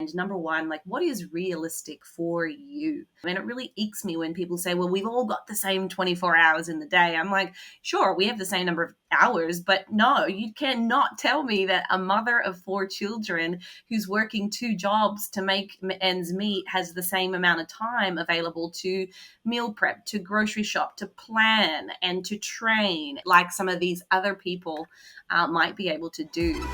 understand, number one, like what is realistic for you? And it really icks me when people say, well, we've all got the same 24 hours in the day. I'm like, sure, we have the same number of hours, but no, you cannot tell me that a mother of 4 children who's working 2 jobs to make ends meet has the same amount of time available to meal prep, to grocery shop, to plan and to train like some of these other people might be able to do.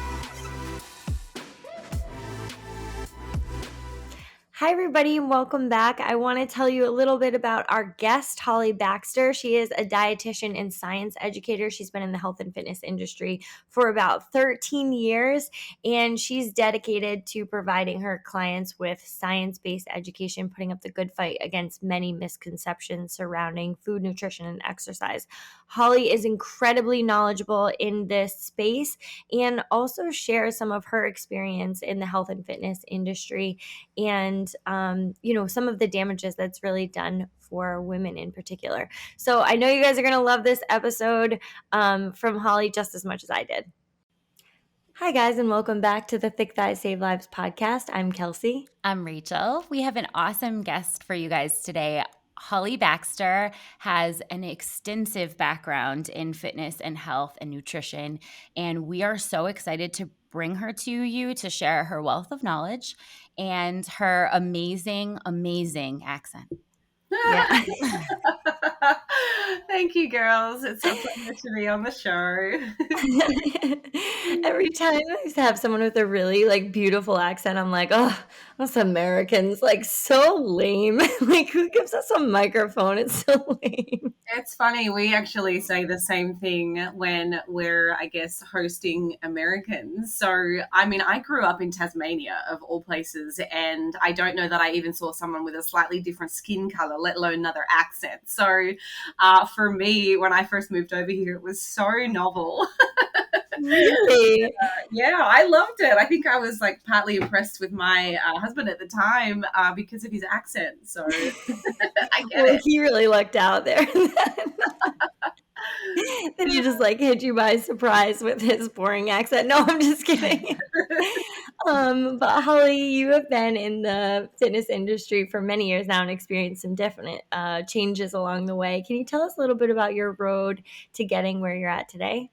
Hi, everybody, and welcome back. I want to tell you a little bit about our guest, Holly Baxter. She is a dietitian and science educator. She's been in the health and fitness industry for about 13 years, and she's dedicated to providing her clients with science-based education, putting up the good fight against many misconceptions surrounding food, nutrition, and exercise. Holly is incredibly knowledgeable in this space and also shares some of her experience in the health and fitness industry and some of the damages that's really done for women in particular. So I know you guys are going to love this episode from Holly just as much as I did. Hi, guys, and welcome back to the Thick Thighs Save Lives podcast. I'm Kelsey. I'm Rachel. We have an awesome guest for you guys today. Holly Baxter has an extensive background in fitness and health and nutrition, and we are so excited to bring her to you to share her wealth of knowledge and her amazing, amazing accent. Yeah. Thank you, girls. It's a pleasure to be on the show. Every time I have someone with a really beautiful accent, I'm like, oh, us Americans, so lame. Who gives us a microphone? It's so lame. It's funny. We actually say the same thing when we're, I guess, hosting Americans. So, I mean, I grew up in Tasmania, of all places, and I don't know that I even saw someone with a slightly different skin color, let alone another accent. So, for me, when I first moved over here, it was so novel. Really? Yeah, I loved it. I think I was partly impressed with my husband at the time because of his accent. So I get it. He really lucked out there. Then he just hit you by surprise with his boring accent. No, I'm just kidding. But Holly, you have been in the fitness industry for many years now and experienced some definite changes along the way. Can you tell us a little bit about your road to getting where you're at today?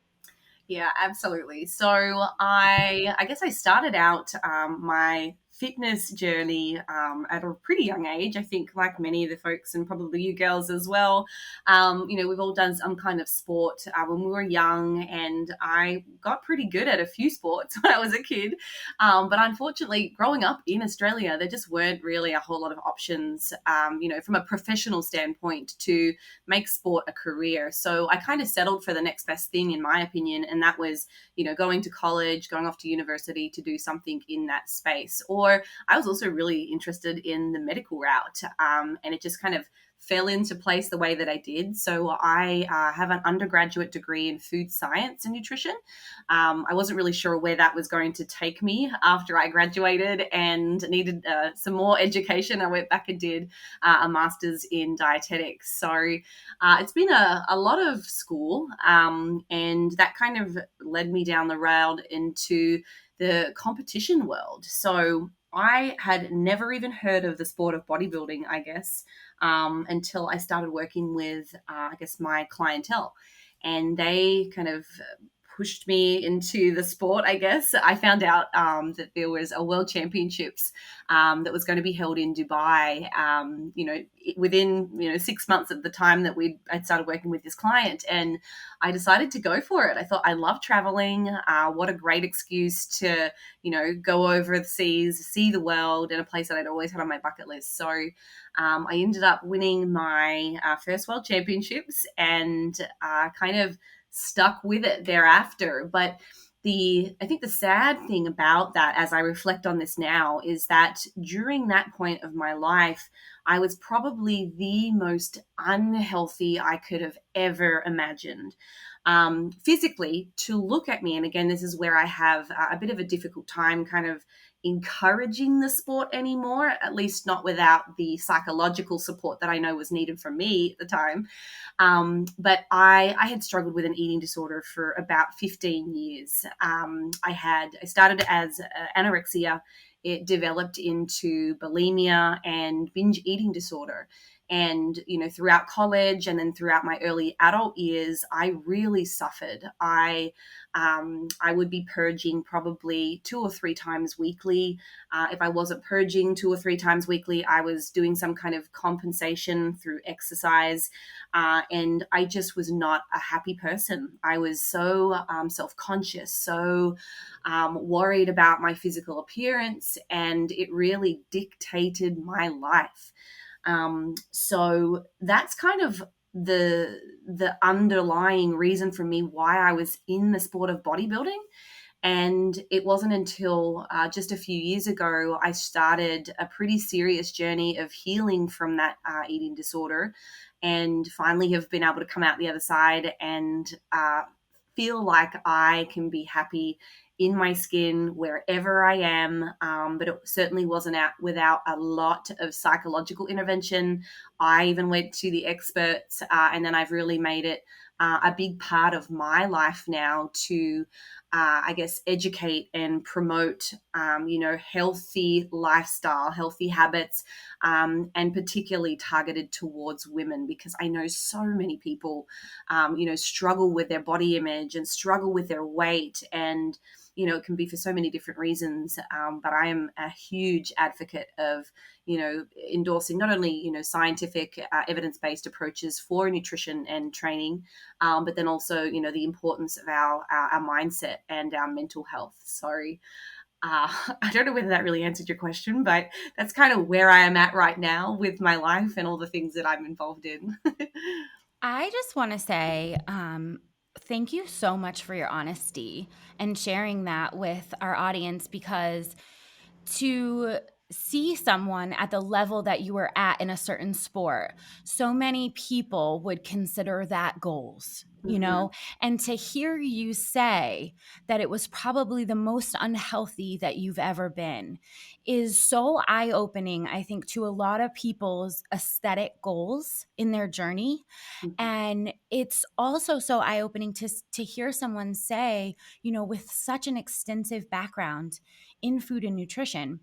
Yeah, absolutely. So I guess I started out my fitness journey at a pretty young age. I think like many of the folks and probably you girls as well, we've all done some kind of sport when we were young, and I got pretty good at a few sports when I was a kid. But unfortunately, growing up in Australia, there just weren't really a whole lot of options, from a professional standpoint to make sport a career. So I kind of settled for the next best thing, in my opinion, and that was, going to college, going off to university to do something in that space. Or I was also really interested in the medical route, and it just kind of fell into place the way that I did. So I have an undergraduate degree in food science and nutrition. I wasn't really sure where that was going to take me after I graduated and needed some more education. I went back and did a master's in dietetics. So it's been a lot of school, and that kind of led me down the road into the competition world. So I had never even heard of the sport of bodybuilding, I guess, until I started working with, my clientele. And they kind of pushed me into the sport, I guess. I found out that there was a World Championships that was going to be held in Dubai, within 6 months of the time that I'd started working with this client. And I decided to go for it. I thought, I love traveling. What a great excuse to, go overseas, see the world in a place that I'd always had on my bucket list. So I ended up winning my first World Championships and kind of stuck with it thereafter. But I think the sad thing about that, as I reflect on this now, is that during that point of my life, I was probably the most unhealthy I could have ever imagined. Physically, to look at me, and again, this is where I have a bit of a difficult time kind of encouraging the sport anymore, at least not without the psychological support that I know was needed from me at the time. But I had struggled with an eating disorder for about 15 years. I started as anorexia it developed into bulimia and binge eating disorder. And, throughout college and then throughout my early adult years, I really suffered. I would be purging probably 2 or 3 times weekly. If I wasn't purging 2 or 3 times weekly, I was doing some kind of compensation through exercise. And I just was not a happy person. I was so self-conscious, so worried about my physical appearance, and it really dictated my life. So that's kind of the underlying reason for me why I was in the sport of bodybuilding. And it wasn't until just a few years ago I started a pretty serious journey of healing from that eating disorder, and finally have been able to come out the other side and feel like I can be happy in my skin wherever I am. But it certainly wasn't out without a lot of psychological intervention. I even went to the experts, and then I've really made it a big part of my life now to, I guess, educate and promote, healthy lifestyle, healthy habits, and particularly targeted towards women, because I know so many people, struggle with their body image and struggle with their weight. And it can be for so many different reasons. But I am a huge advocate of, endorsing not only, scientific, evidence-based approaches for nutrition and training, but then also, the importance of our mindset and our mental health. So I don't know whether that really answered your question, but that's kind of where I am at right now with my life and all the things that I'm involved in. I just want to say thank you so much for your honesty and sharing that with our audience, because to see someone at the level that you were at in a certain sport, so many people would consider that goals, Mhm. and to hear you say that it was probably the most unhealthy that you've ever been is so eye-opening, I think, to a lot of people's aesthetic goals in their journey. Mhm. And it's also so eye-opening to hear someone say, with such an extensive background in food and nutrition,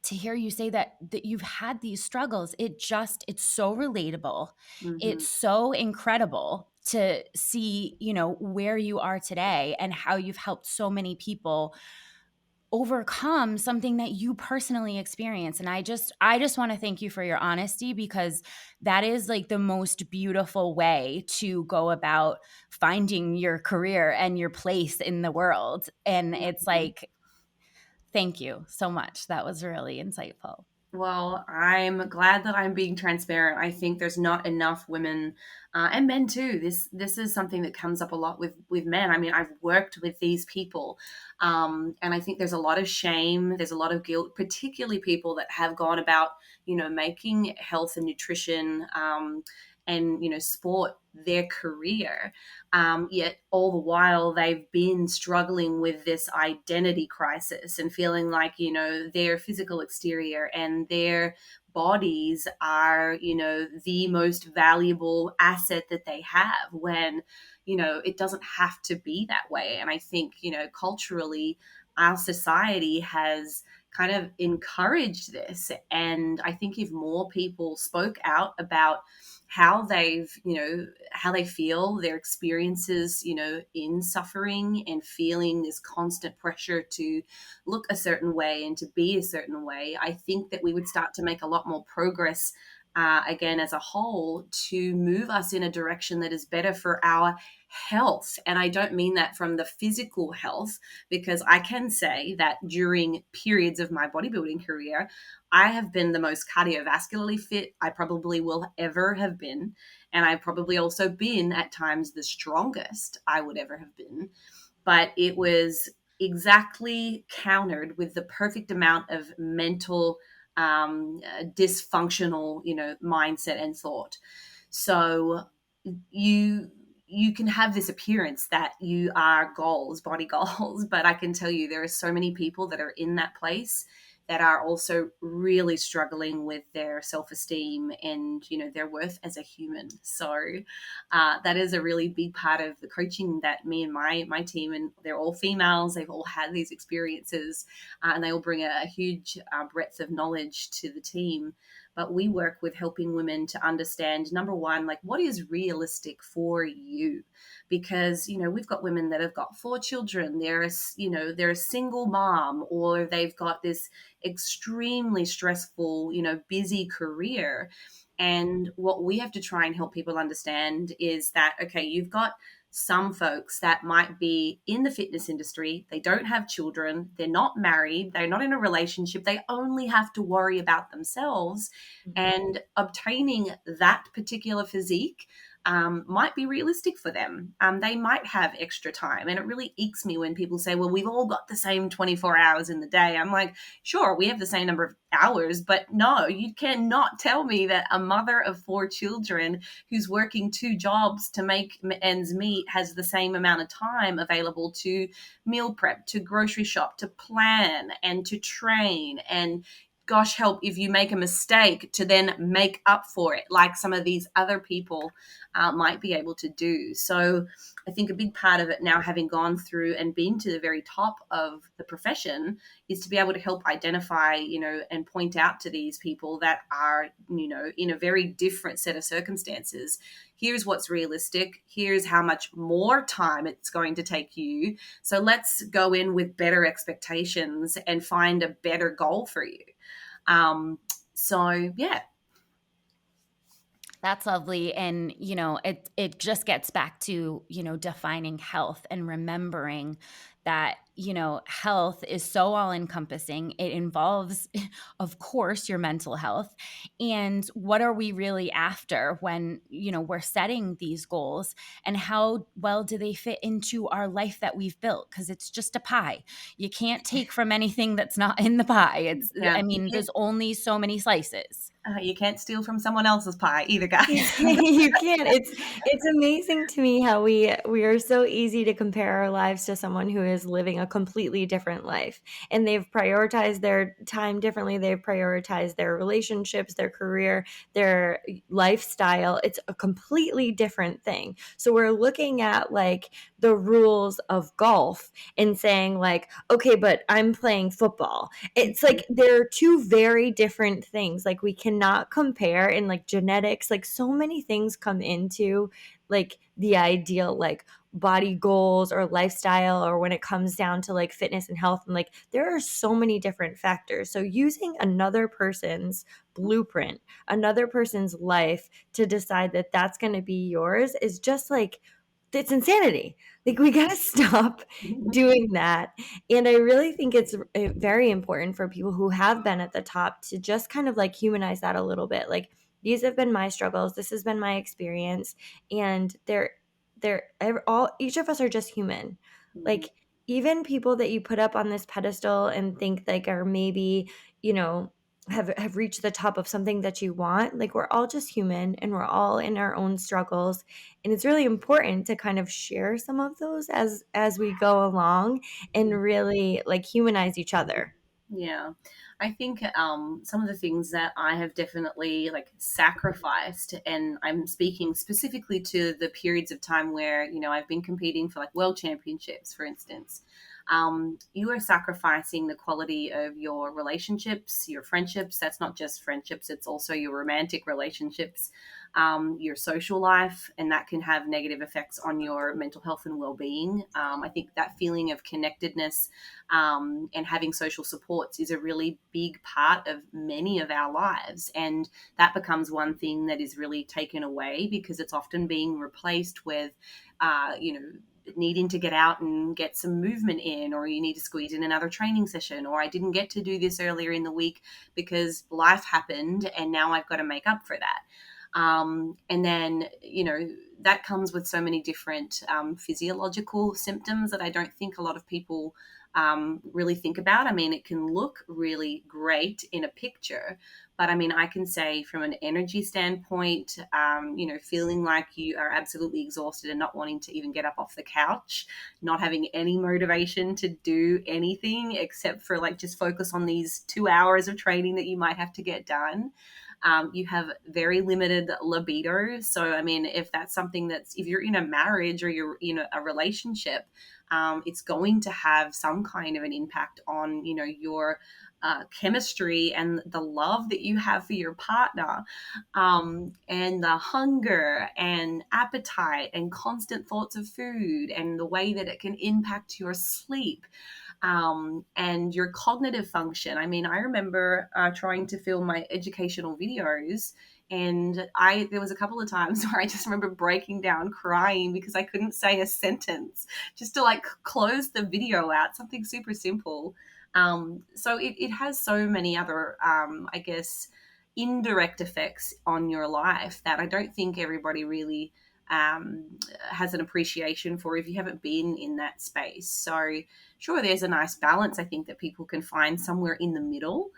to hear you say that you've had these struggles. It's so relatable. Mhm. It's so incredible to see, where you are today and how you've helped so many people overcome something that you personally experience. And I just want to thank you for your honesty, because that is like the most beautiful way to go about finding your career and your place in the world. And it's Mhm. like, thank you so much. That was really insightful. Well, I'm glad that I'm being transparent. I think there's not enough women, and men too. This is something that comes up a lot with men. I mean, I've worked with these people, and I think there's a lot of shame. There's a lot of guilt, particularly people that have gone about, making health and nutrition, and sport their career. Yet all the while they've been struggling with this identity crisis and feeling like, their physical exterior and their bodies are, the most valuable asset that they have, when, it doesn't have to be that way. And I think, culturally, our society has kind of encouraged this. And I think if more people spoke out about how they feel, their experiences, in suffering and feeling this constant pressure to look a certain way and to be a certain way, I think that we would start to make a lot more progress, again, as a whole, to move us in a direction that is better for our health. And I don't mean that from the physical health, because I can say that during periods of my bodybuilding career, I have been the most cardiovascularly fit I probably will ever have been. And I've probably also been at times the strongest I would ever have been. But it was exactly countered with the perfect amount of mental, dysfunctional, mindset and thought. So you you can have this appearance that you are body goals, but I can tell you there are so many people that are in that place that are also really struggling with their self-esteem and, their worth as a human. So that is a really big part of the coaching that me and my team, and they're all females, they've all had these experiences, and they all bring a huge breadth of knowledge to the team. But we work with helping women to understand, number one, like, what is realistic for you? Because, we've got women that have got 4 children, they're a single mom, or they've got this extremely stressful, busy career. And what we have to try and help people understand is that, okay, you've got some folks that might be in the fitness industry, they don't have children, they're not married, they're not in a relationship, they only have to worry about themselves. And obtaining that particular physique might be realistic for them. They might have extra time. And it really ekes me when people say, well, we've all got the same 24 hours in the day. I'm like, sure, we have the same number of hours, but no, you cannot tell me that a mother of 4 children who's working 2 jobs to make ends meet has the same amount of time available to meal prep, to grocery shop, to plan, and to train, and gosh help if you make a mistake, to then make up for it like some of these other people might be able to do. So I think a big part of it now, having gone through and been to the very top of the profession, is to be able to help identify, and point out to these people that are, in a very different set of circumstances. Here's what's realistic. Here's how much more time it's going to take you. So let's go in with better expectations and find a better goal for you. So yeah. That's lovely. And, it just gets back to, defining health and remembering that, health is so all encompassing. It involves, of course, your mental health. And what are we really after when, we're setting these goals, and how well do they fit into our life that we've built? Because it's just a pie. You can't take from anything that's not in the pie. Yeah. There's only so many slices. You can't steal from someone else's pie either, guys. You can't. It's amazing to me how we are so easy to compare our lives to someone who is living a completely different life, and they've prioritized their time differently. They've prioritized their relationships, their career, their lifestyle. It's a completely different thing. So we're looking at like the rules of golf and saying like, okay, but I'm playing football. It's like they're two very different things. Like we cannot compare, and like genetics, like so many things come into like the ideal like body goals or lifestyle, or when it comes down to like fitness and health, and like there are so many different factors. So using another person's blueprint, another person's life to decide that that's going to be yours is just like, it's insanity. Like we got to stop doing that. And I really think it's very important for people who have been at the top to just kind of like humanize that a little bit. Like these have been my struggles. This has been my experience. And each of us are just human. Like even people that you put up on this pedestal and think like are maybe, have reached the top of something that you want, like we're all just human and we're all in our own struggles, and it's really important to kind of share some of those as we go along and really like humanize each other. Yeah, I think some of the things that I have definitely like sacrificed, and I'm speaking specifically to the periods of time where I've been competing for like world championships, for instance. You are sacrificing the quality of your relationships, your friendships. That's not just friendships; it's also your romantic relationships, your social life, and that can have negative effects on your mental health and well-being. I think that feeling of connectedness and having social supports is a really big part of many of our lives, and that becomes one thing that is really taken away because it's often being replaced with, needing to get out and get some movement in, or you need to squeeze in another training session, or I didn't get to do this earlier in the week because life happened and now I've got to make up for that. And then, that comes with so many different physiological symptoms that I don't think a lot of people really think about. I mean, it can look really great in a picture, but I mean, I can say from an energy standpoint, feeling like you are absolutely exhausted and not wanting to even get up off the couch, not having any motivation to do anything except for like just focus on these 2 hours of training that you might have to get done. You have very limited libido. So, I mean, if that's something if you're in a marriage or you're in a relationship, it's going to have some kind of an impact on, your chemistry and the love that you have for your partner, and the hunger and appetite and constant thoughts of food and the way that it can impact your sleep, and your cognitive function. I mean, I remember trying to film my educational videos, and there was a couple of times where I just remember breaking down crying because I couldn't say a sentence just to like close the video out, something super simple. So it has so many other, I guess, indirect effects on your life that I don't think everybody really has an appreciation for if you haven't been in that space. So sure, there's a nice balance I think that people can find somewhere in the middle.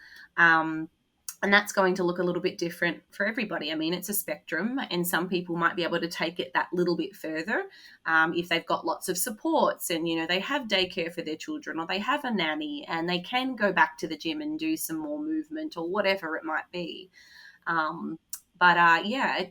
And that's going to look a little bit different for everybody. I mean, it's a spectrum, and some people might be able to take it that little bit further if they've got lots of supports and, they have daycare for their children, or they have a nanny and they can go back to the gym and do some more movement or whatever it might be. But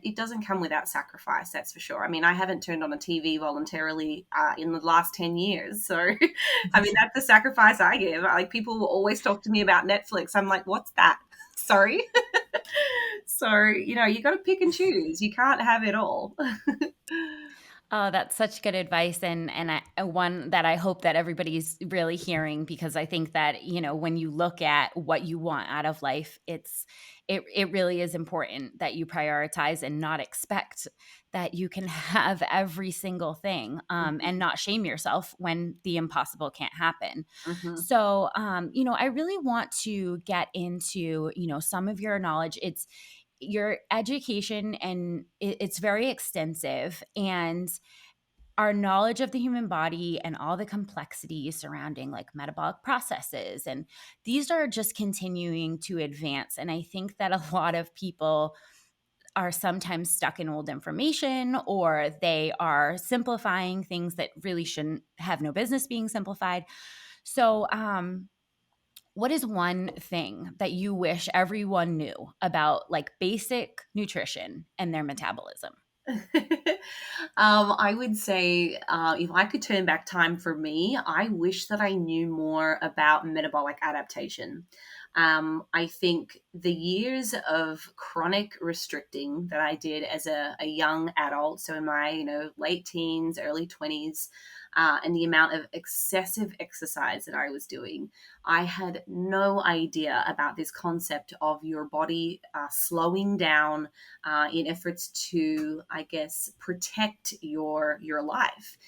it doesn't come without sacrifice, that's for sure. I mean, I haven't turned on a TV voluntarily in the last 10 years. So, I mean, that's the sacrifice I give. Like, people will always talk to me about Netflix. I'm like, what's that? Sorry. So, you got to pick and choose. You can't have it all. Oh, that's such good advice, and one that I hope that everybody's really hearing, because I think that, when you look at what you want out of life, it really is important that you prioritize and not expect that you can have every single thing, and not shame yourself when the impossible can't happen. Mm-hmm. So, I really want to get into, some of your knowledge. It's your education, and it's very extensive, and our knowledge of the human body and all the complexities surrounding like metabolic processes, and these are just continuing to advance. And I think that a lot of people are sometimes stuck in old information, or they are simplifying things that really shouldn't have no business being simplified. So what is one thing that you wish everyone knew about like basic nutrition and their metabolism? I would say if I could turn back time for me, I wish that I knew more about metabolic adaptation. I think the years of chronic restricting that I did as a young adult, so in my late teens, early 20s, and the amount of excessive exercise that I was doing, I had no idea about this concept of your body slowing down in efforts to, I guess, protect your life.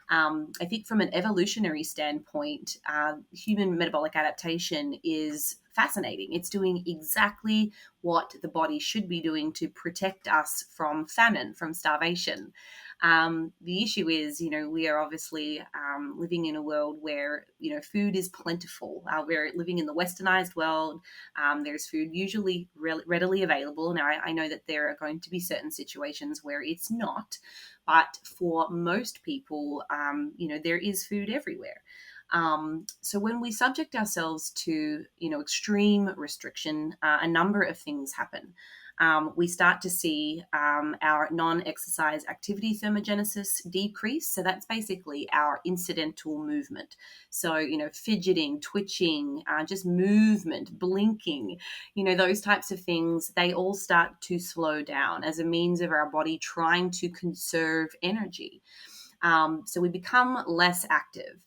I think from an evolutionary standpoint, human metabolic adaptation is fascinating. It's doing exactly what the body should be doing to protect us from famine, from starvation. The issue is, we are obviously living in a world where, food is plentiful. We're living in the westernized world. There's food usually readily available. Now, I know that there are going to be certain situations where it's not, but for most people, there is food everywhere. So when we subject ourselves to, extreme restriction, a number of things happen. We start to see our non-exercise activity thermogenesis decrease. So that's basically our incidental movement. So, fidgeting, twitching, just movement, blinking, those types of things, they all start to slow down as a means of our body trying to conserve energy. So we become less active.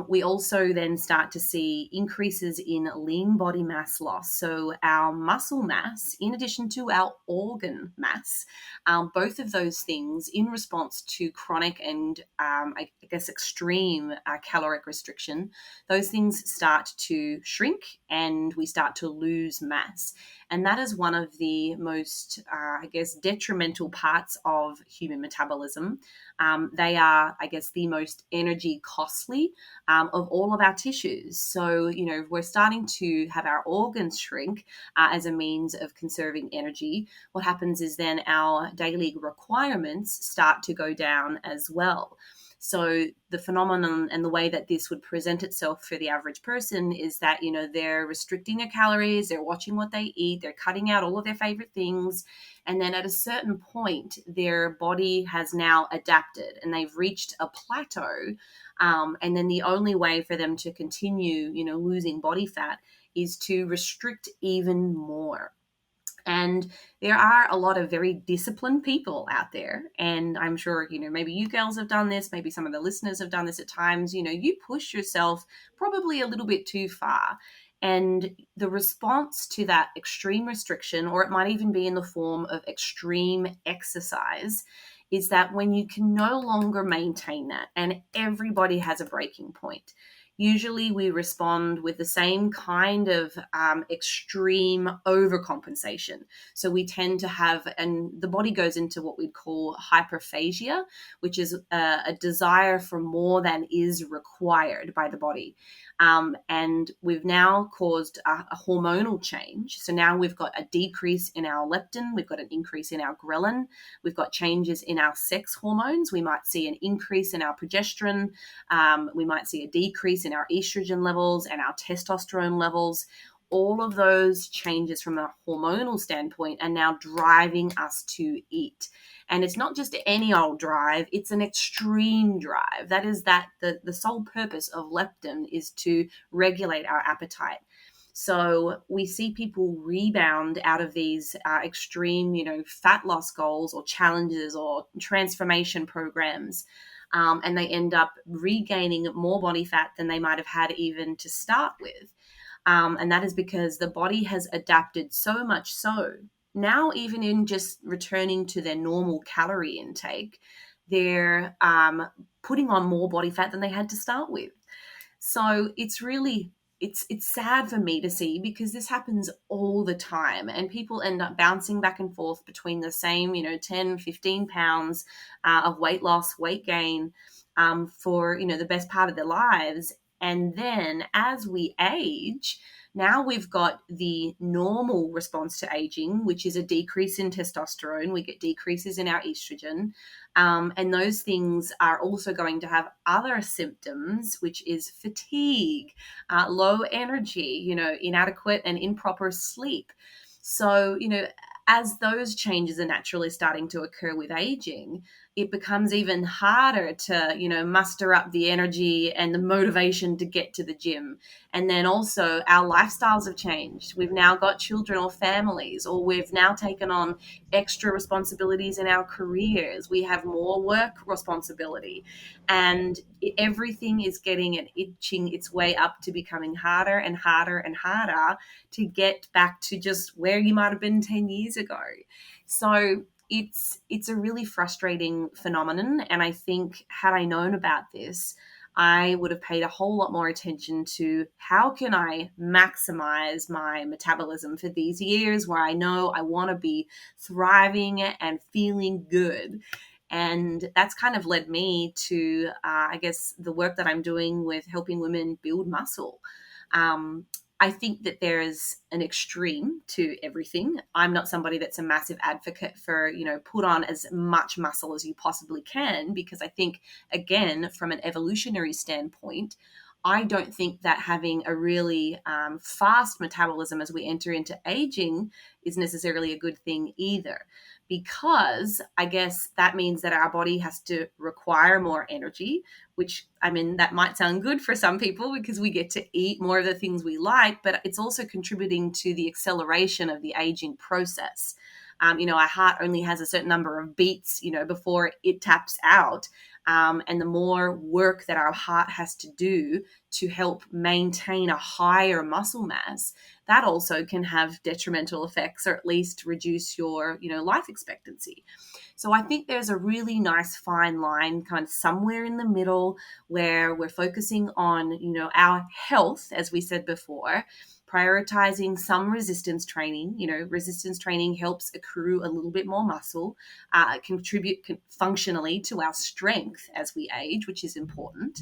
We also then start to see increases in lean body mass loss. So our muscle mass, in addition to our organ mass, both of those things in response to chronic and I guess extreme caloric restriction, those things start to shrink and we start to lose mass. And that is one of the most, I guess, detrimental parts of human metabolism. They are, I guess, the most energy costly of all of our tissues. So, we're starting to have our organs shrink as a means of conserving energy. What happens is then our daily requirements start to go down as well. So the phenomenon and the way that this would present itself for the average person is that, they're restricting their calories, they're watching what they eat, they're cutting out all of their favorite things. And then at a certain point, their body has now adapted and they've reached a plateau. And then the only way for them to continue, losing body fat is to restrict even more. And there are a lot of very disciplined people out there. And I'm sure, maybe you girls have done this, maybe some of the listeners have done this at times. You push yourself probably a little bit too far. And the response to that extreme restriction, or it might even be in the form of extreme exercise, is that when you can no longer maintain that, and everybody has a breaking point. Usually we respond with the same kind of extreme overcompensation. So we tend to have, and the body goes into what we'd call hyperphagia, which is a desire for more than is required by the body. And we've now caused a hormonal change. So now we've got a decrease in our leptin, we've got an increase in our ghrelin, we've got changes in our sex hormones. We might see an increase in our progesterone, we might see a decrease in our estrogen levels and our testosterone levels. All of those changes from a hormonal standpoint are now driving us to eat. And it's not just any old drive, it's an extreme drive. That is the sole purpose of leptin is to regulate our appetite. So we see people rebound out of these extreme, fat loss goals or challenges or transformation programs. And they end up regaining more body fat than they might have had even to start with. And that is because the body has adapted so much so. Now, even in just returning to their normal calorie intake, they're putting on more body fat than they had to start with. So it's really, it's sad for me to see, because this happens all the time, and people end up bouncing back and forth between the same, 10, 15 pounds of weight loss, weight gain for, the best part of their lives. And then as we age, now we've got the normal response to aging, which is a decrease in testosterone. We get decreases in our estrogen. And those things are also going to have other symptoms, which is fatigue, low energy, inadequate and improper sleep. So, as those changes are naturally starting to occur with aging, it becomes even harder to, muster up the energy and the motivation to get to the gym. And then also our lifestyles have changed. We've now got children or families, or we've now taken on extra responsibilities in our careers. We have more work responsibility, and everything is getting and itching its way up to becoming harder and harder and harder to get back to just where you might have been 10 years ago. So it's a really frustrating phenomenon. And I think had I known about this, I would have paid a whole lot more attention to how can I maximize my metabolism for these years where I know I want to be thriving and feeling good. And that's kind of led me to, I guess, the work that I'm doing with helping women build muscle. I think that there is an extreme to everything. I'm not somebody that's a massive advocate for, put on as much muscle as you possibly can, because I think, again, from an evolutionary standpoint, I don't think that having a really fast metabolism as we enter into aging is necessarily a good thing either, because I guess that means that our body has to require more energy, which, that might sound good for some people because we get to eat more of the things we like, but it's also contributing to the acceleration of the aging process. Our heart only has a certain number of beats, before it taps out. And the more work that our heart has to do to help maintain a higher muscle mass, that also can have detrimental effects, or at least reduce your, life expectancy. So I think there's a really nice fine line kind of somewhere in the middle where we're focusing on, our health, as we said before, prioritizing some resistance training. Resistance training helps accrue a little bit more muscle, contribute functionally to our strength as we age, which is important.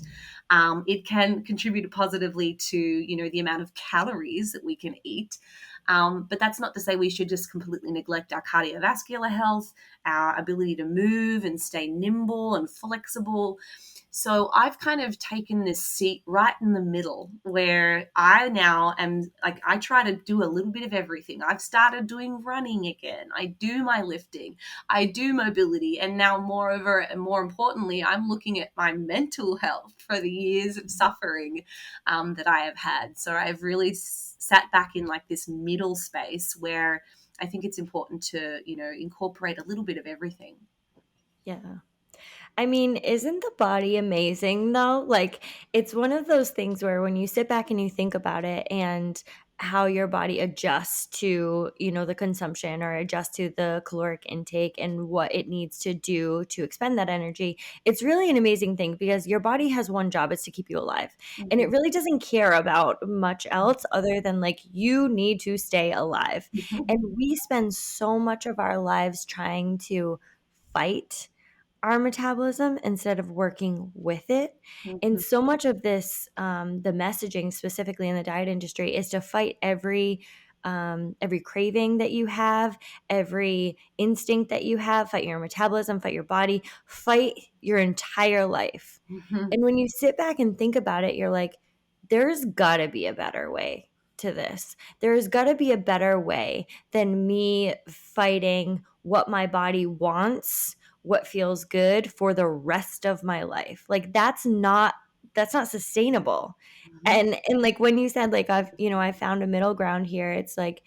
It can contribute positively to, the amount of calories that we can eat. But that's not to say we should just completely neglect our cardiovascular health, our ability to move and stay nimble and flexible. So I've kind of taken this seat right in the middle where I now am like, I try to do a little bit of everything. I've started doing running again. I do my lifting. I do mobility. And now moreover, and more importantly, I'm looking at my mental health for the years of suffering that I have had. So I've really sat back in like this middle space where I think it's important to, incorporate a little bit of everything. Yeah. I mean, isn't the body amazing though? Like, it's one of those things where when you sit back and you think about it and how your body adjusts to, the consumption or adjusts to the caloric intake and what it needs to do to expend that energy, it's really an amazing thing because your body has one job, it's to keep you alive. And it Mhm. really doesn't care about much else other than like you need to stay alive. Mhm. And we spend so much of our lives trying to fight our metabolism instead of working with it. And Mhm. so much of this, the messaging specifically in the diet industry, is to fight every craving that you have, every instinct that you have, fight your metabolism, fight your body, fight your entire life. Mhm. And when you sit back and think about it, you're like, there's got to be a better way to this. There's got to be a better way than me fighting what my body wants, what feels good for the rest of my life. Like that's not sustainable. Mhm. And like when you said like I found a middle ground here, it's like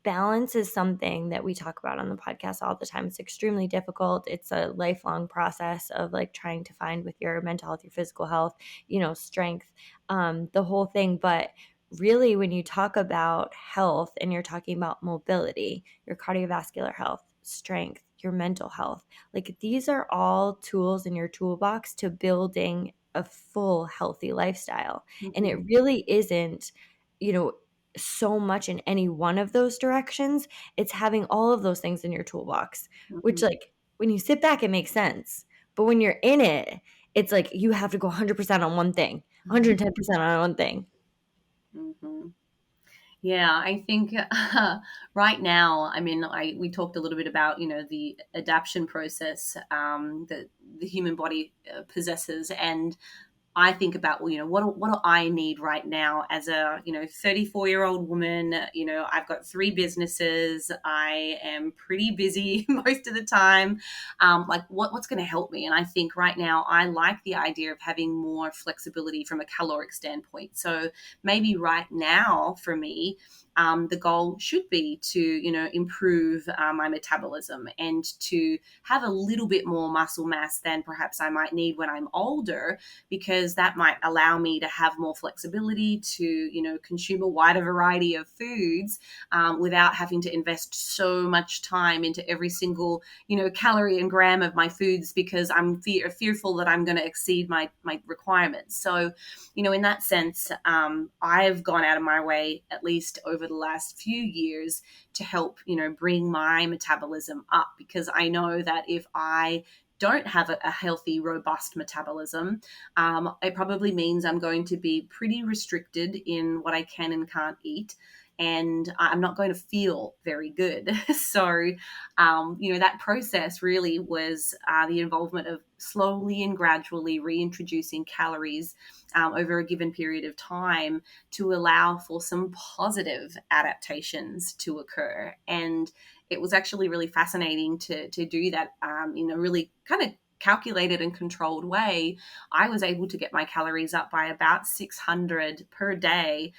balance is something that we talk about on the podcast all the time. It's extremely difficult. It's a lifelong process of like trying to find with your mental health, your physical health, strength, the whole thing. But really, when you talk about health and you're talking about mobility, your cardiovascular health, strength, your mental health, like these are all tools in your toolbox to building a full healthy lifestyle. And it Mhm. really isn't, you know, so much in any one of those directions. It's having all of those things in your toolbox, which Mhm. like when you sit back, it makes sense. But when you're in it, it's like you have to go 100% on one thing, 110% on one thing. Mhm. Yeah, I think right now, I mean, we talked a little bit about, the adaptation process that the human body possesses, and I think about, well, what do I need right now as a, 34-year-old woman? I've got 3 businesses. I am pretty busy most of the time. Like what's going to help me? And I think right now I like the idea of having more flexibility from a caloric standpoint. So maybe right now for me, the goal should be to, improve my metabolism and to have a little bit more muscle mass than perhaps I might need when I'm older, because that might allow me to have more flexibility to, consume a wider variety of foods without having to invest so much time into every single, calorie and gram of my foods because I'm fearful that I'm going to exceed my requirements. So, in that sense, I've gone out of my way, at least over the last few years, to help, bring my metabolism up, because I know that if I don't have a healthy, robust metabolism, it probably means I'm going to be pretty restricted in what I can and can't eat. And I'm not going to feel very good. So, that process really was the involvement of slowly and gradually reintroducing calories over a given period of time to allow for some positive adaptations to occur. And it was actually really fascinating to do that in a really kind of calculated and controlled way. I was able to get my calories up by about 600 per day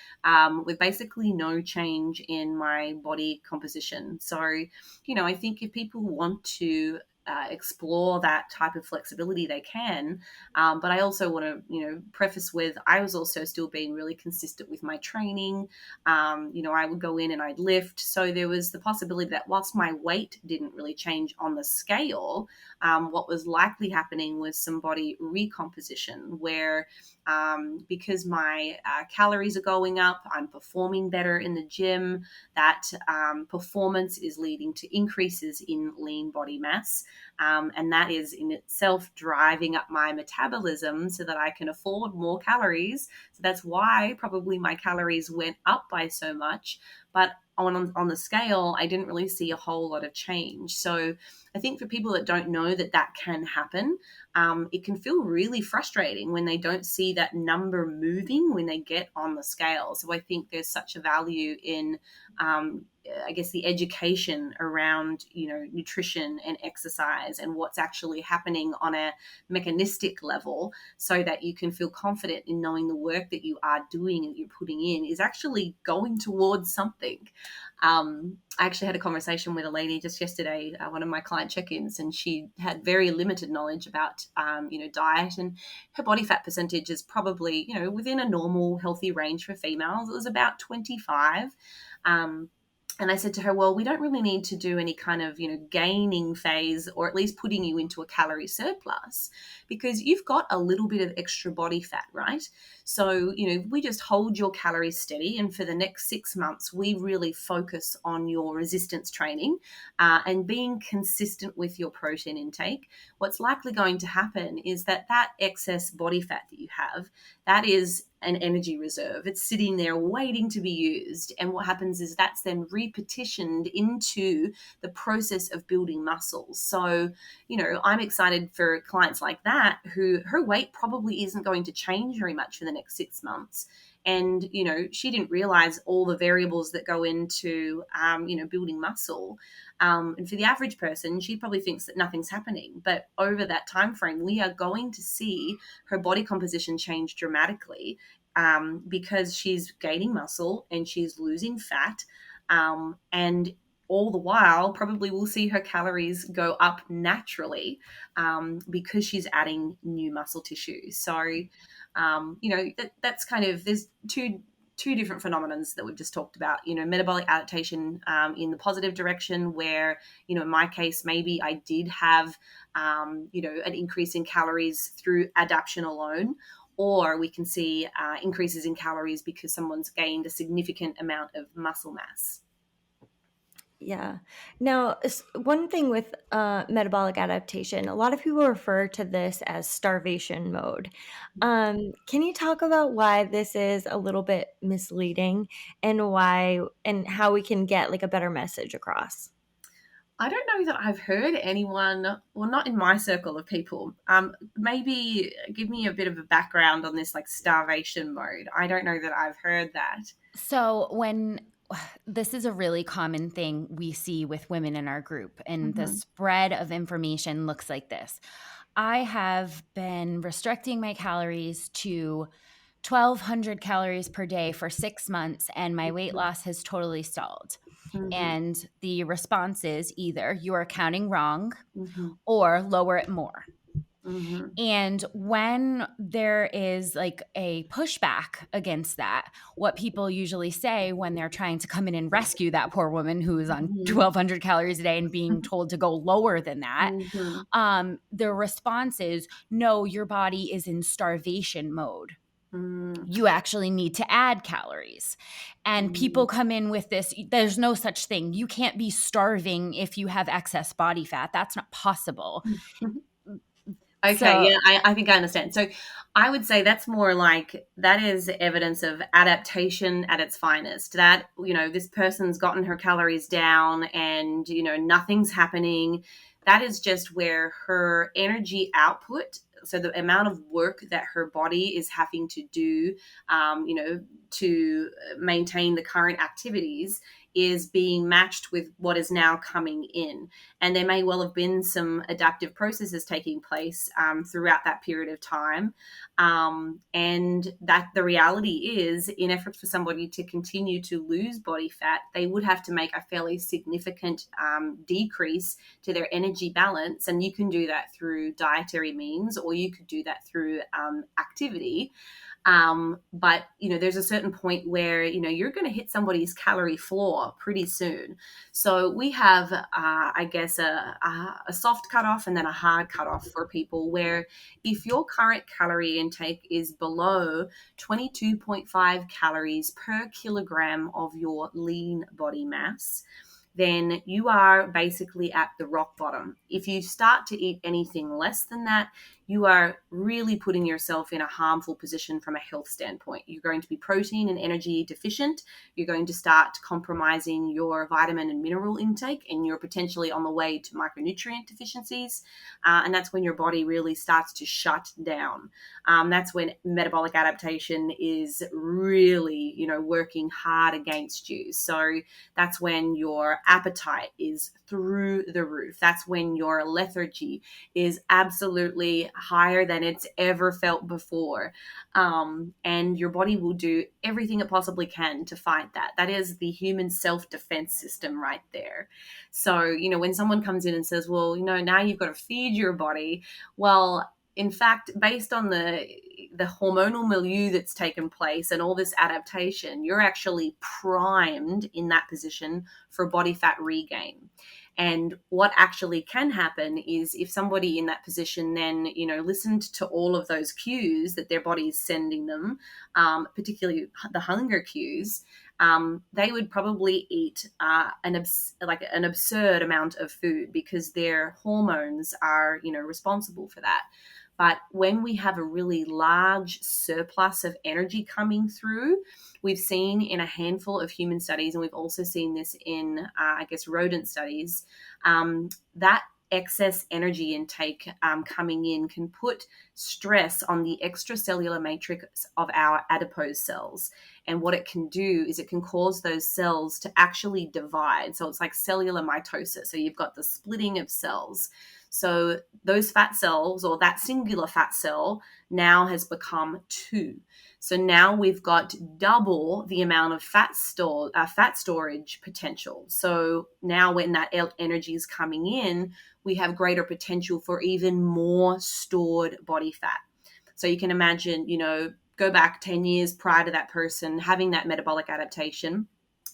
with basically no change in my body composition. So, I think if people want to explore that type of flexibility, they can. But I also want to, preface with I was also still being really consistent with my training. I would go in and I'd lift. So there was the possibility that whilst my weight didn't really change on the scale, what was likely happening was some body recomposition where because my calories are going up, I'm performing better in the gym. That performance is leading to increases in lean body mass. And that is in itself driving up my metabolism so that I can afford more calories. So that's why probably my calories went up by so much. But on the scale, I didn't really see a whole lot of change. So I think for people that don't know that that can happen, it can feel really frustrating when they don't see that number moving when they get on the scale. So I think there's such a value in, I guess, the education around, nutrition and exercise and what's actually happening on a mechanistic level, so that you can feel confident in knowing the work that you are doing and you're putting in is actually going towards something. I actually had a conversation with a lady just yesterday, one of my client check-ins, and she had very limited knowledge about, diet, and her body fat percentage is probably, within a normal healthy range for females. It was about 25. And I said to her, well, we don't really need to do any kind of, gaining phase, or at least putting you into a calorie surplus, because you've got a little bit of extra body fat, right? So, we just hold your calories steady. And for the next 6 months, we really focus on your resistance training and being consistent with your protein intake. What's likely going to happen is that excess body fat that you have, that is an energy reserve. It's sitting there waiting to be used. And what happens is that's then repetitioned into the process of building muscles. So, I'm excited for clients like that who her weight probably isn't going to change very much for the next 6 months. And, she didn't realize all the variables that go into, building muscle. And for the average person, she probably thinks that nothing's happening. But over that time frame, we are going to see her body composition change dramatically, because she's gaining muscle and she's losing fat. And all the while, probably we'll see her calories go up naturally, because she's adding new muscle tissue. So, that's kind of, there's two different phenomenons that we've just talked about. Metabolic adaptation in the positive direction, where, in my case, maybe I did have, an increase in calories through adaptation alone, or we can see increases in calories because someone's gained a significant amount of muscle mass. Yeah. Now, one thing with metabolic adaptation, a lot of people refer to this as starvation mode. Can you talk about why this is a little bit misleading, and how we can get like a better message across? I don't know that I've heard anyone, well, not in my circle of people. Maybe give me a bit of a background on this, like, starvation mode. I don't know that I've heard that. So this is a really common thing we see with women in our group, and the Mm-hmm. spread of information looks like this. I have been restricting my calories to 1,200 calories per day for 6 months, and my weight loss has totally stalled. Mm-hmm. And the response is either you are counting wrong Mm-hmm. or lower it more. Mm-hmm. And when there is like a pushback against that, what people usually say when they're trying to come in and rescue that poor woman who is on 1,200 calories a day and being told to go lower than that, Mm-hmm. the response is, no, your body is in starvation mode. Mm-hmm. You actually need to add calories. And people come in with this, there's no such thing. You can't be starving if you have excess body fat. That's not possible. Okay, So, yeah, I think I understand. So I would say that's more like, that is evidence of adaptation at its finest. That, this person's gotten her calories down and, nothing's happening. That is just where her energy output, so the amount of work that her body is having to do, to maintain the current activities, is being matched with what is now coming in. And there may well have been some adaptive processes taking place throughout that period of time. And that the reality is, in efforts for somebody to continue to lose body fat, they would have to make a fairly significant decrease to their energy balance. And you can do that through dietary means, or you could do that through activity. But, there's a certain point where, you're going to hit somebody's calorie floor pretty soon. So we have, I guess, a soft cutoff and then a hard cutoff for people, where if your current calorie intake is below 22.5 calories per kilogram of your lean body mass, then you are basically at the rock bottom. If you start to eat anything less than that, you are really putting yourself in a harmful position from a health standpoint. You're going to be protein and energy deficient. You're going to start compromising your vitamin and mineral intake, and you're potentially on the way to micronutrient deficiencies. And that's when your body really starts to shut down. That's when metabolic adaptation is really, working hard against you. So that's when your appetite is through the roof. That's when your lethargy is absolutely higher than it's ever felt before. And your body will do everything it possibly can to fight that. That is the human self-defense system right there. So, when someone comes in and says, well, now you've got to feed your body. Well, in fact, based on the hormonal milieu that's taken place and all this adaptation, you're actually primed in that position for body fat regain. And what actually can happen is, if somebody in that position then, listened to all of those cues that their body is sending them, particularly the hunger cues, they would probably eat an absurd amount of food, because their hormones are, responsible for that. But when we have a really large surplus of energy coming through, we've seen in a handful of human studies, and we've also seen this in, rodent studies, that excess energy intake coming in can put stress on the extracellular matrix of our adipose cells. And what it can do is it can cause those cells to actually divide. So it's like cellular mitosis. So you've got the splitting of cells. So those fat cells, or that singular fat cell, now has become two. So now we've got double the amount of fat storage potential. So now when that energy is coming in, we have greater potential for even more stored body fat. So you can imagine, go back 10 years prior to that person having that metabolic adaptation.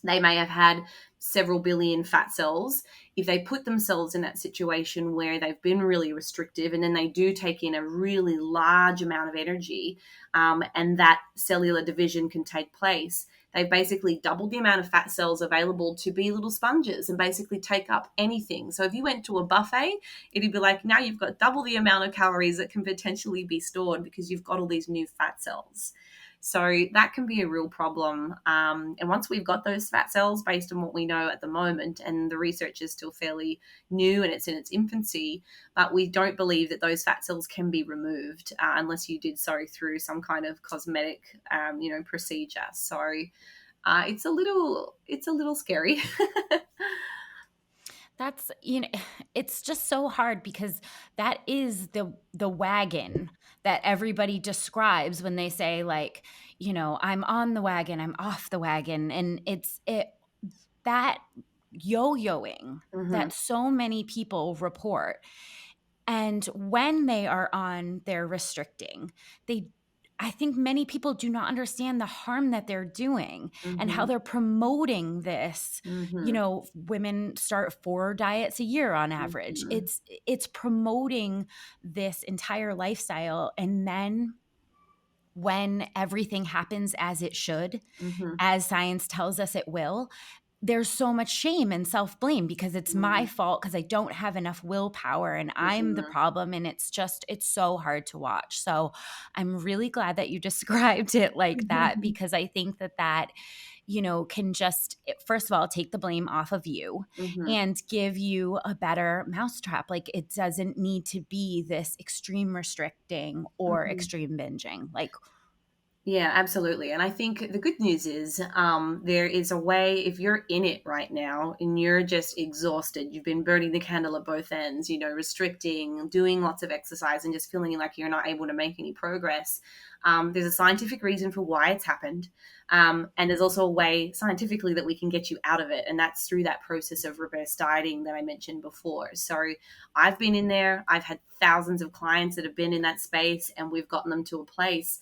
They may have had several billion fat cells. If they put themselves in that situation where they've been really restrictive, and then they do take in a really large amount of energy, and that cellular division can take place, they've basically doubled the amount of fat cells available to be little sponges and basically take up anything. So if you went to a buffet, it'd be like, now you've got double the amount of calories that can potentially be stored because you've got all these new fat cells. So that can be a real problem. And once we've got those fat cells, based on what we know at the moment, and the research is still fairly new and it's in its infancy, but we don't believe that those fat cells can be removed unless you did so through some kind of cosmetic, procedure. So it's a little scary. That's, it's just so hard, because that is the wagon that everybody describes when they say, like, I'm on the wagon, I'm off the wagon. And that yo-yoing that so many people report. And when they are on their restricting, I think many people do not understand the harm that they're doing and how they're promoting this. Women start 4 diets a year on average. It's promoting this entire lifestyle. And then when everything happens as it should, as science tells us it will, there's so much shame and self-blame, because it's my fault because I don't have enough willpower and I'm the problem. And it's so hard to watch. So I'm really glad that you described it like that, because I think that can just, first of all, take the blame off of you and give you a better mousetrap. Like, it doesn't need to be this extreme restricting or extreme binging. Yeah, absolutely. And I think the good news is there is a way, if you're in it right now and you're just exhausted, you've been burning the candle at both ends, restricting, doing lots of exercise and just feeling like you're not able to make any progress. There's a scientific reason for why it's happened. And there's also a way scientifically that we can get you out of it. And that's through that process of reverse dieting that I mentioned before. So I've been in there. I've had thousands of clients that have been in that space, and we've gotten them to a place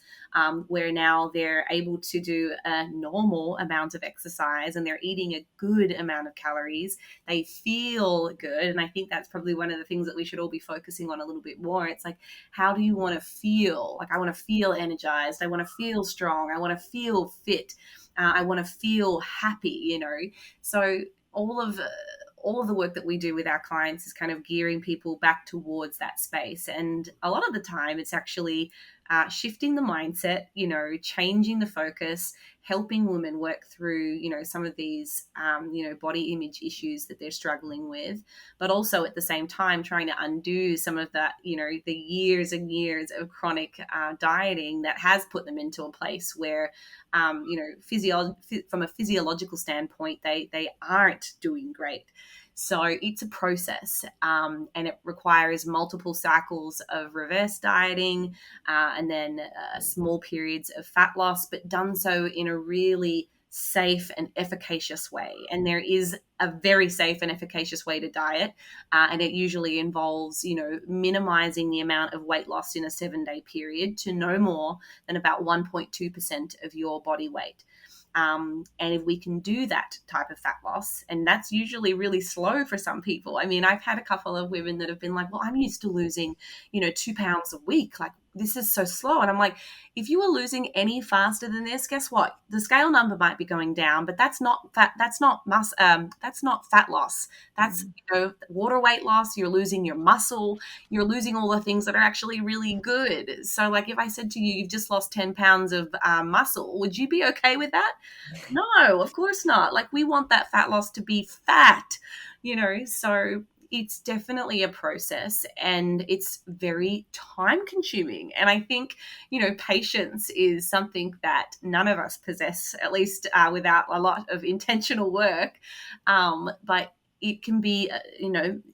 where now they're able to do a normal amount of exercise and they're eating a good amount of calories. They feel good. And I think that's probably one of the things that we should all be focusing on a little bit more. It's like, how do you want to feel? Like, I want to feel energized. I want to feel strong. I want to feel fit. I want to feel happy, So all of the work that we do with our clients is kind of gearing people back towards that space. And a lot of the time it's actually shifting the mindset, changing the focus, helping women work through, some of these, body image issues that they're struggling with, but also at the same time trying to undo some of that, the years and years of chronic dieting that has put them into a place where, from a physiological standpoint, they aren't doing great. So it's a process, and it requires multiple cycles of reverse dieting, and then small periods of fat loss, but done so in a really safe and efficacious way. And there is a very safe and efficacious way to diet, and it usually involves, minimizing the amount of weight loss in a 7-day period to no more than about 1.2% of your body weight. And if we can do that type of fat loss, and that's usually really slow for some people. I mean, I've had a couple of women that have been like, well, I'm used to losing, 2 pounds a week. Like, this is so slow. And I'm like, if you were losing any faster than this, guess what? The scale number might be going down, but that's not fat. That's not that's not fat loss. That's, water weight loss. You're losing your muscle. You're losing all the things that are actually really good. So like, if I said to you, you've just lost 10 pounds of muscle, would you be okay with that? No, of course not. Like, we want that fat loss to be fat, so it's definitely a process, and it's very time consuming. And I think, patience is something that none of us possess, at least without a lot of intentional work. But it can be,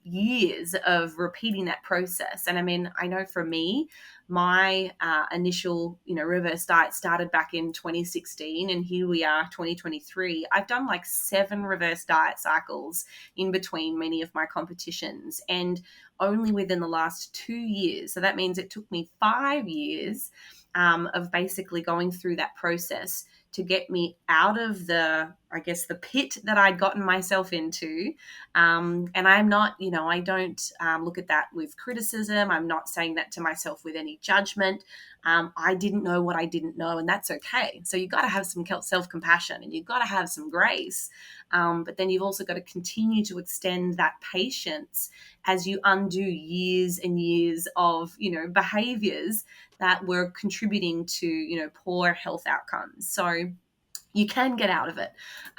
years of repeating that process. And I mean, I know for me, my initial, reverse diet started back in 2016, and here we are, 2023. I've done like 7 reverse diet cycles in between many of my competitions, and only within the last 2 years. So that means it took me 5 years of basically going through that process to get me out of the pit that I'd gotten myself into. And I'm not, I don't look at that with criticism. I'm not saying that to myself with any judgment. I didn't know what I didn't know, and that's okay. So you've got to have some self-compassion, and you've got to have some grace. But then you've also got to continue to extend that patience as you undo years and years of, behaviors that were contributing to, poor health outcomes. So you can get out of it.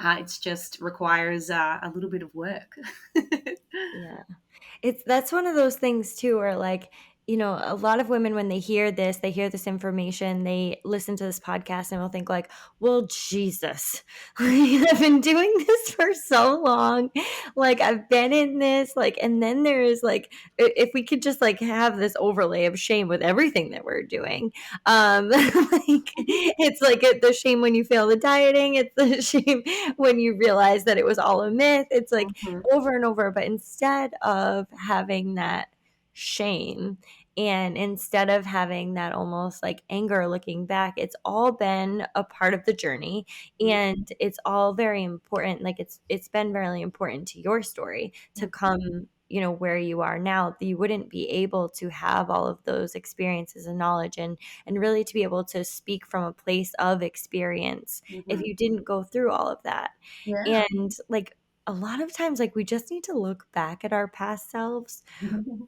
It's just requires a little bit of work. Yeah. That's one of those things too, where like, a lot of women, when they hear this information, they listen to this podcast and will think like, well, Jesus, I've been doing this for so long. Like, I've been in this, like, and then there's like, if we could just like have this overlay of shame with everything that we're doing. Like, it's like the shame when you fail the dieting. It's the shame when you realize that it was all a myth. It's like over and over. But instead of having that shame, and instead of having that almost like anger looking back, it's all been a part of the journey, and it's all very important. Like, it's been really important to your story to come, where you are now. You wouldn't be able to have all of those experiences and knowledge, and really to be able to speak from a place of experience if you didn't go through all of that. Yeah. And like, a lot of times, like, we just need to look back at our past selves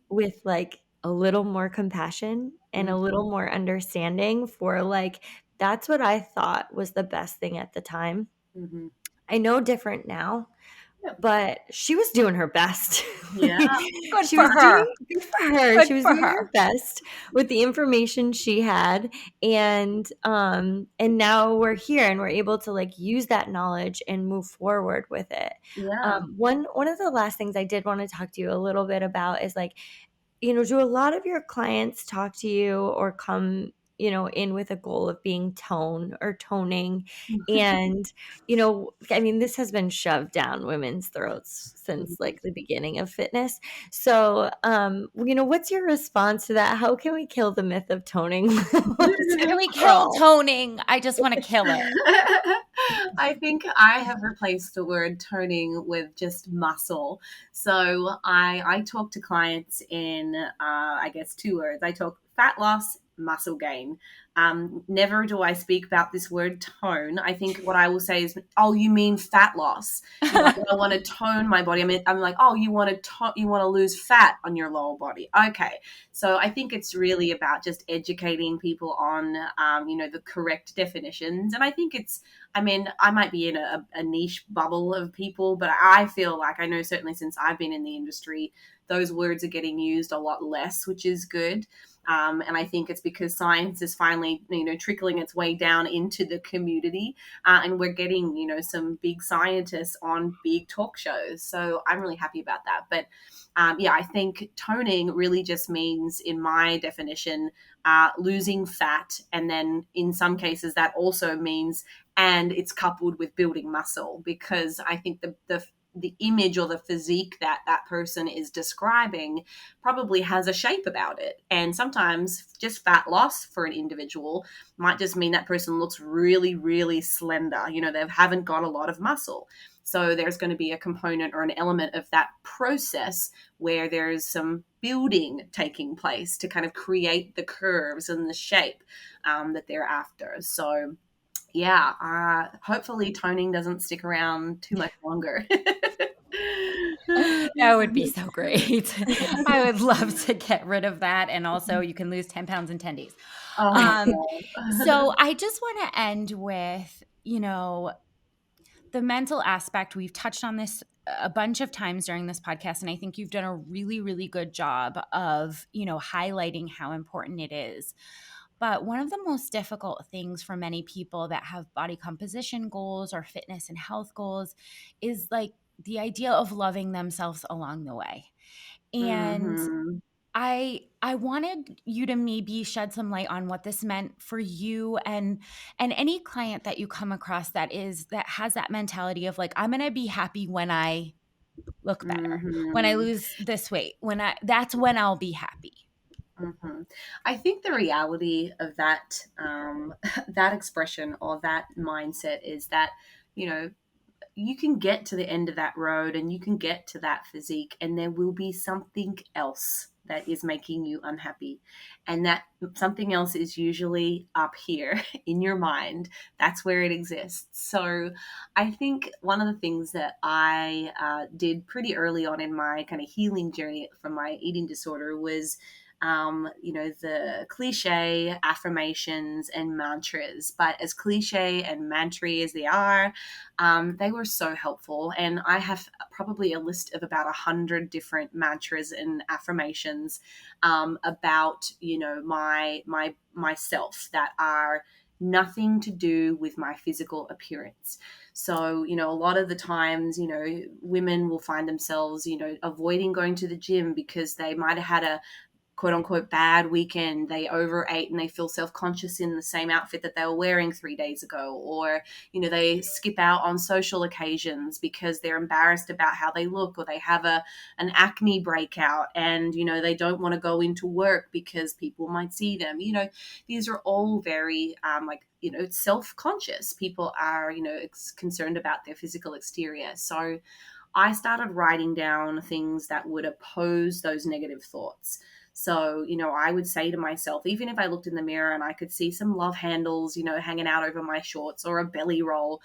with like a little more compassion and a little more understanding for like, that's what I thought was the best thing at the time. I know different now, but she was doing her best. Yeah. Good She for was her. doing good for her. Good She was for doing her her. best with the information she had. And now we're here, and we're able to like use that knowledge and move forward with it. Yeah. One of the last things I did want to talk to you a little bit about is like, do a lot of your clients talk to you or come, in with a goal of being tone or toning. And, I mean, this has been shoved down women's throats since like the beginning of fitness. So, what's your response to that? How can we kill the myth of toning? Can we kill toning? I just want to kill it. I think I have replaced the word toning with just muscle. So I talk to clients in, I guess, two words. I talk fat loss, muscle gain. Never do I speak about this word tone. I think what I will say is, oh, you mean fat loss? I want to tone my body. I mean, I'm like, oh, you want to lose fat on your lower body. Okay. So I think it's really about just educating people on, the correct definitions. And I think I might be in a niche bubble of people, but I feel like I know certainly since I've been in the industry, those words are getting used a lot less, which is good. And I think it's because science is finally, trickling its way down into the community, and we're getting, some big scientists on big talk shows. So I'm really happy about that. But I think toning really just means, in my definition, losing fat. And then in some cases that also means, and it's coupled with building muscle, because I think the image or the physique that person is describing probably has a shape about it. And sometimes just fat loss for an individual might just mean that person looks really, really slender. They haven't got a lot of muscle. So there's going to be a component or an element of that process where there's some building taking place to kind of create the curves and the shape that they're after. So hopefully toning doesn't stick around too much longer. That would be so great. I would love to get rid of that. And also you can lose 10 pounds in 10 days. So I just want to end with, the mental aspect. We've touched on this a bunch of times during this podcast, and I think you've done a really, really good job of, highlighting how important it is. But one of the most difficult things for many people that have body composition goals or fitness and health goals is like the idea of loving themselves along the way. And I wanted you to maybe shed some light on what this meant for you and any client that you come across that has that mentality of like, I'm going to be happy when I look better, when I lose this weight, that's when I'll be happy. I think the reality of that that expression or that mindset is that, you can get to the end of that road and you can get to that physique, and there will be something else that is making you unhappy. And that something else is usually up here in your mind. That's where it exists. So I think one of the things that I did pretty early on in my kind of healing journey from my eating disorder was the cliche affirmations and mantras. But as cliche and mantra as they are, they were so helpful. And I have probably a list of about 100 different mantras and affirmations about, myself that are nothing to do with my physical appearance. So, a lot of the times, women will find themselves, avoiding going to the gym because they might have had a quote unquote bad weekend. They overate and they feel self-conscious in the same outfit that they were wearing 3 days ago. Or, they skip out on social occasions because they're embarrassed about how they look, or they have an acne breakout and, they don't want to go into work because people might see them. These are all very, self-conscious. People are, concerned about their physical exterior. So I started writing down things that would oppose those negative thoughts. So, I would say to myself, even if I looked in the mirror and I could see some love handles, hanging out over my shorts or a belly roll,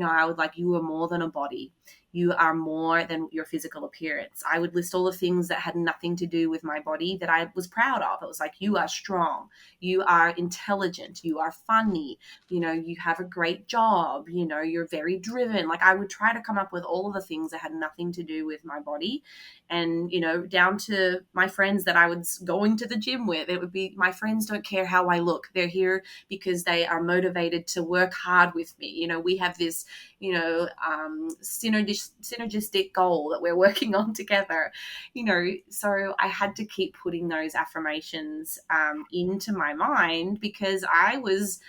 I would you are more than a body. You are more than your physical appearance. I would list all the things that had nothing to do with my body that I was proud of. It was like, you are strong, you are intelligent, you are funny, you have a great job, you're very driven. I would try to come up with all of the things that had nothing to do with my body. And, down to my friends that I was going to the gym with, it would be, my friends don't care how I look. They're here because they are motivated to work hard with me. We have this, synergistic goal that we're working on together. So I had to keep putting those affirmations into my mind, because I was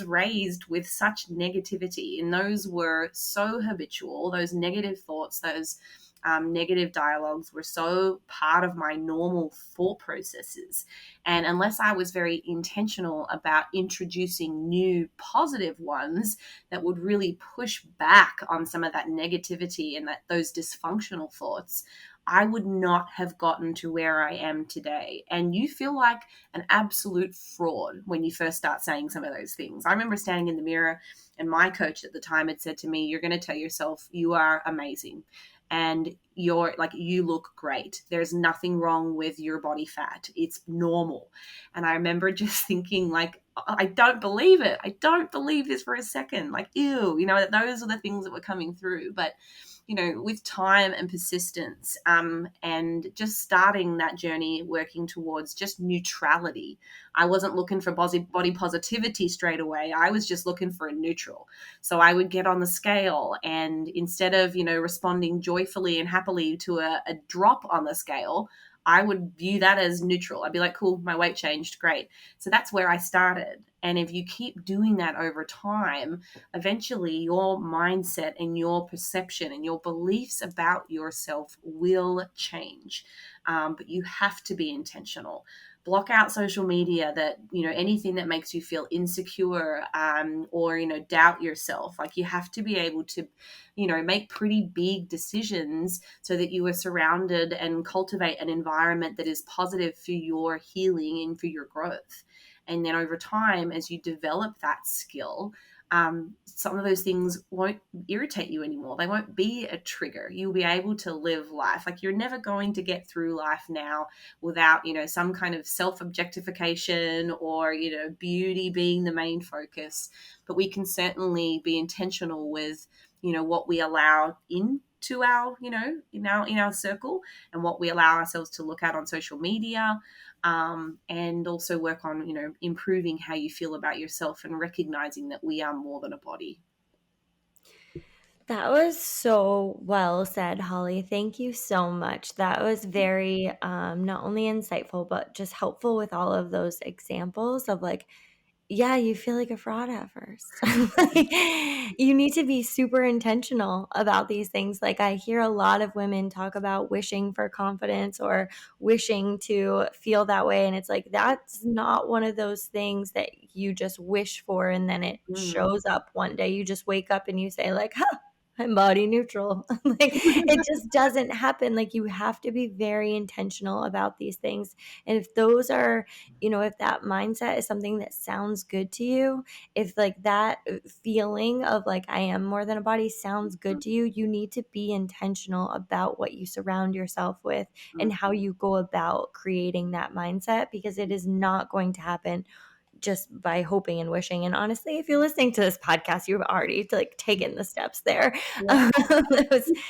raised with such negativity, and those were so habitual. Those negative thoughts, those negative dialogues were so part of my normal thought processes. And unless I was very intentional about introducing new positive ones that would really push back on some of that negativity and those dysfunctional thoughts, I would not have gotten to where I am today. And you feel like an absolute fraud when you first start saying some of those things. I remember standing in the mirror, and my coach at the time had said to me, "You're going to tell yourself you are amazing, and you look great. There's nothing wrong with your body fat. It's normal." And I remember just thinking, like, I don't believe it. I don't believe this for a second. Like, ew, those are the things that were coming through. But with time and persistence, and just starting that journey, working towards just neutrality. I wasn't looking for body positivity straight away. I was just looking for a neutral. So I would get on the scale, and instead of, responding joyfully and happily to a drop on the scale, I would view that as neutral. I'd be like, cool, my weight changed, great. So that's where I started. And if you keep doing that over time, eventually your mindset and your perception and your beliefs about yourself will change. But you have to be intentional. Block out social media, that anything that makes you feel insecure, or doubt yourself. Like, you have to be able to make pretty big decisions so that you are surrounded and cultivate an environment that is positive for your healing and for your growth. And then over time, as you develop that skill, some of those things won't irritate you anymore. They won't be a trigger. You'll be able to live life. Like, you're never going to get through life now without, some kind of self-objectification or, beauty being the main focus. But we can certainly be intentional with, what we allow into our, in our circle, and what we allow ourselves to look at on social media. And also work on, improving how you feel about yourself and recognizing that we are more than a body. That was so well said, Holly. Thank you so much. That was very not only insightful, but just helpful with all of those examples of, like, yeah, you feel like a fraud at first. Like, you need to be super intentional about these things. Like, I hear a lot of women talk about wishing for confidence or wishing to feel that way. And it's like, that's not one of those things that you just wish for and then it shows up one day. You just wake up and you say, like, huh, I'm body neutral. Like, it just doesn't happen. Like, you have to be very intentional about these things. And if those are, if that mindset is something that sounds good to you, if like that feeling of like, I am more than a body sounds good to you, you need to be intentional about what you surround yourself with and how you go about creating that mindset, because it is not going to happen just by hoping and wishing. And honestly, if you're listening to this podcast, you've already like taken the steps there. Yeah.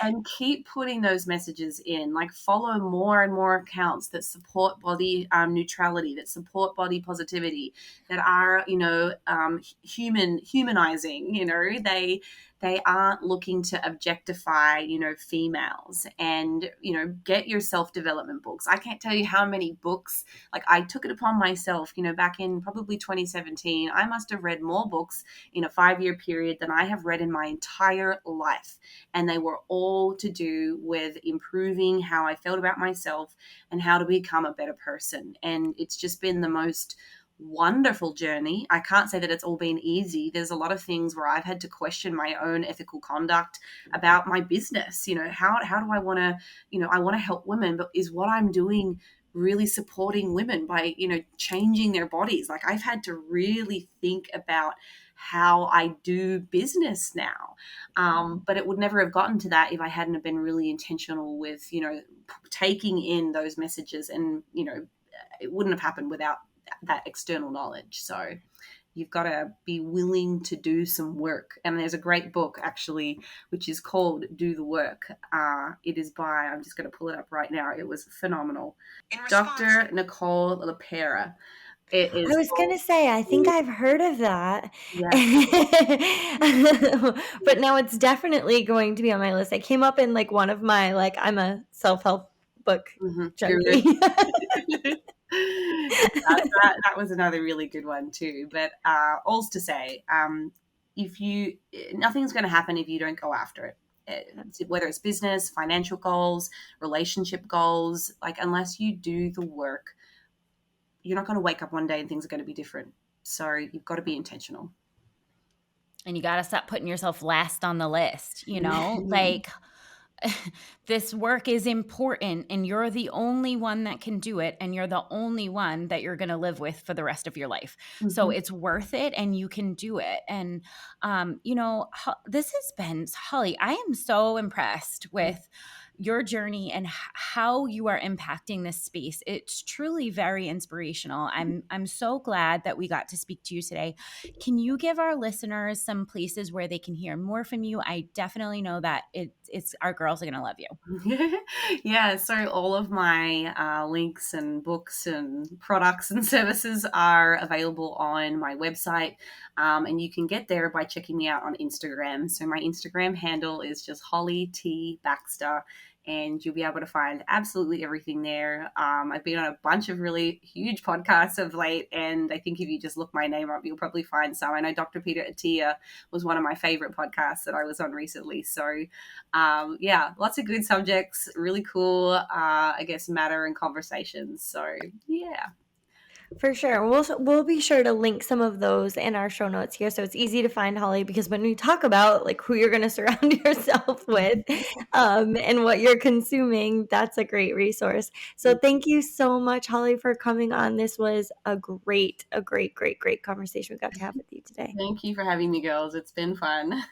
And keep putting those messages in. Like, follow more and more accounts that support body neutrality, that support body positivity, that are humanizing. They aren't looking to objectify females. And get your self-development books. I can't tell you how many books, like, I took it upon myself, back in probably 2017. I must have read more books in a 5-year period than I have read in my entire life. And they were all to do with improving how I felt about myself and how to become a better person. And it's just been the most wonderful journey. I can't say that it's all been easy. There's a lot of things where I've had to question my own ethical conduct about my business. How do I want to, I want to help women, but is what I'm doing really supporting women by, changing their bodies? Like, I've had to really think about how I do business now. But it would never have gotten to that if I hadn't have been really intentional with, taking in those messages, and, it wouldn't have happened without that external knowledge. So you've got to be willing to do some work. And there's a great book, actually, which is called Do the Work. It is by, I'm just going to pull it up right now. It was phenomenal. Dr. Nicole LaPera. It I is was called, gonna say, I think I've heard of that. yeah. But now it's definitely going to be on my list. It came up in like one of my, like, I'm a self-help book Guru. junkie. That was another really good one too. But all's to say, if you nothing's going to happen if you don't go after it. Whether it's business, financial goals, relationship goals, like unless you do the work, you're not going to wake up one day and things are going to be different. So you've got to be intentional. And you got to stop putting yourself last on the list, like this work is important and you're the only one that can do it and you're the only one that you're going to live with for the rest of your life. So it's worth it and you can do it. And this has been, Holly, I am so impressed with your journey and how you are impacting this space. It's truly very inspirational. I'm so glad that we got to speak to you today. Can you give our listeners some places where they can hear more from you? I definitely know that it's our girls are going to love you. Yeah, so all of my links and books and products and services are available on my website, and you can get there by checking me out on Instagram. So my Instagram handle is just Holly T Baxter, and you'll be able to find absolutely everything there. I've been on a bunch of really huge podcasts of late, and I think if you just look my name up, you'll probably find some. I know Dr. Peter Attia was one of my favorite podcasts that I was on recently. So yeah, lots of good subjects, really cool, I guess, matter and conversations. So yeah. For sure. We'll be sure to link some of those in our show notes here, so it's easy to find, Holly, because when we talk about like who you're going to surround yourself with and what you're consuming, that's a great resource. So thank you so much, Holly, for coming on. This was a great conversation we got to have with you today. Thank you for having me, girls. It's been fun.